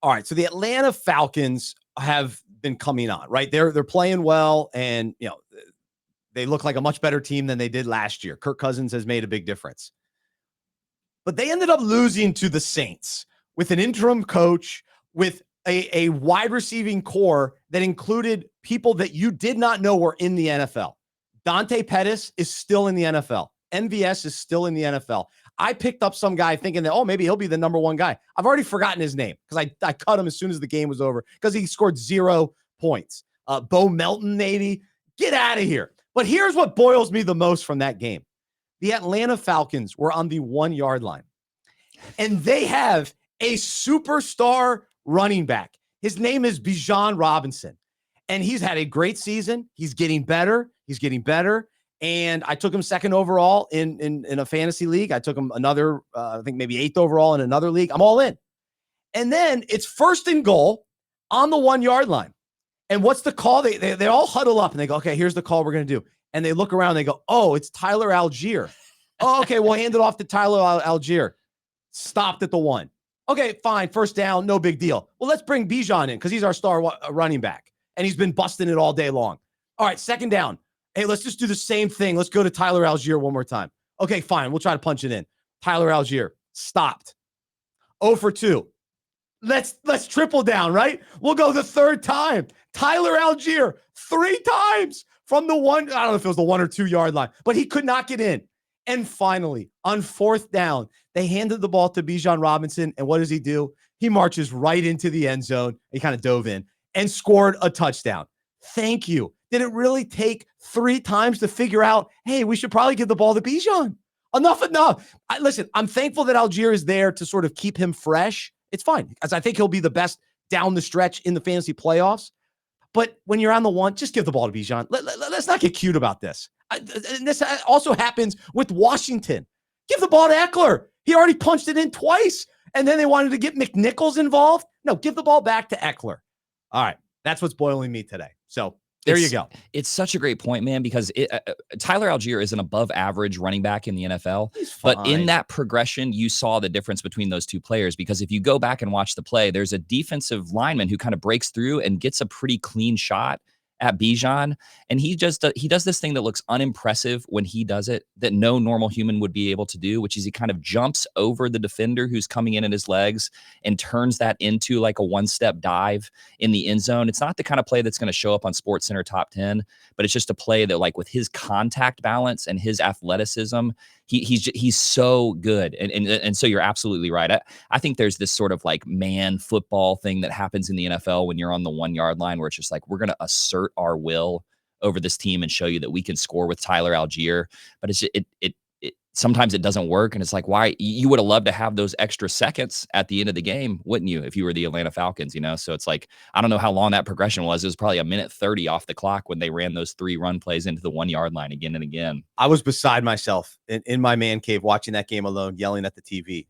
All right, so the Atlanta Falcons have been coming on, right? They're playing well, and they look like a much better team than they did last year. Kirk Cousins has made a big difference. But they ended up losing to the Saints with an interim coach, with a wide receiving core that included people that you did not know were in the NFL. Dante Pettis is still in the NFL. MVS is still in the NFL. I picked up some guy thinking that, maybe he'll be the number one guy. I've already forgotten his name because I cut him as soon as the game was over because he scored 0 points. Bo Melton, maybe. Get out of here. But here's what boils me the most from that game. The Atlanta Falcons were on the 1-yard line, and they have a superstar running back. His name is Bijan Robinson, and he's had a great season. He's getting better. And I took him 2nd overall in a fantasy league. I took him another, I think maybe 8th overall in another league. I'm all in. And then it's 1st and goal on the 1-yard line. And what's the call? They all huddle up and they go, okay, here's the call we're going to do. And they look around and they go, oh, it's Tyler Algier. Oh, okay, we'll hand it off to Tyler Algier. Stopped at the 1. Okay, fine. 1st down, no big deal. Well, let's bring Bijan in because he's our star running back. And he's been busting it all day long. All right, 2nd down. Hey, let's just do the same thing. Let's go to Tyler Algier one more time. Okay, fine. We'll try to punch it in. Tyler Algier stopped. 0 for 2. Let's triple down, right? We'll go the 3rd time. Tyler Algier 3 times from the 1. I don't know if it was the 1 or 2 yard line, but he could not get in. And finally, on 4th down, they handed the ball to Bijan Robinson. And what does he do? He marches right into the end zone. He kind of dove in and scored a touchdown. Thank you. Did it really take 3 times to figure out, hey, we should probably give the ball to Bijan? Enough. Listen, I'm thankful that Algier is there to sort of keep him fresh. It's fine, because I think he'll be the best down the stretch in the fantasy playoffs. But when you're on the 1, just give the ball to Bijan. Let's not get cute about this. And this also happens with Washington. Give the ball to Eckler. He already punched it in twice. And then they wanted to get McNichols involved. No, give the ball back to Eckler. All right. That's what's boiling me today. So there you go. It's such a great point, man, because Tyler Algier is an above average running back in the NFL. But in that progression, you saw the difference between those 2 players, because if you go back and watch the play, there's a defensive lineman who kind of breaks through and gets a pretty clean shot at Bijan. And he does this thing that looks unimpressive when he does it, that no normal human would be able to do, which is he kind of jumps over the defender who's coming in at his legs and turns that into like a 1-step dive in the end zone. It's not the kind of play that's going to show up on SportsCenter top 10, but it's just a play that, like, with his contact balance and his athleticism, he's so good. And so you're absolutely right. I think there's this sort of like man football thing that happens in the NFL when you're on the 1-yard line, where it's just like, we're going to assert our will over this team and show you that we can score with Tyler Algier. But it sometimes it doesn't work. And it's like, why? You would have loved to have those extra seconds at the end of the game, wouldn't you, if you were the Atlanta Falcons, So it's like, I don't know how long that progression was. It was probably 1:30 off the clock when they ran those 3 run plays into the 1-yard line again and again. I was beside myself in my man cave watching that game alone, yelling at the TV.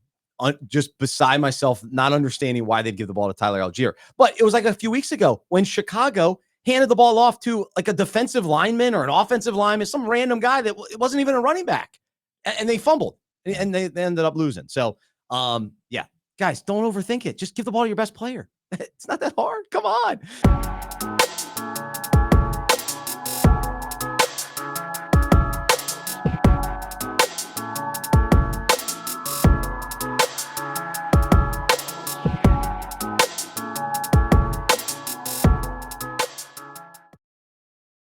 Just beside myself, not understanding why they'd give the ball to Tyler Algier. But it was like a few weeks ago when Chicago handed the ball off to like a defensive lineman or an offensive lineman, some random guy that wasn't even a running back. And they fumbled, and they ended up losing. So, yeah, guys, don't overthink it. Just give the ball to your best player. It's not that hard. Come on.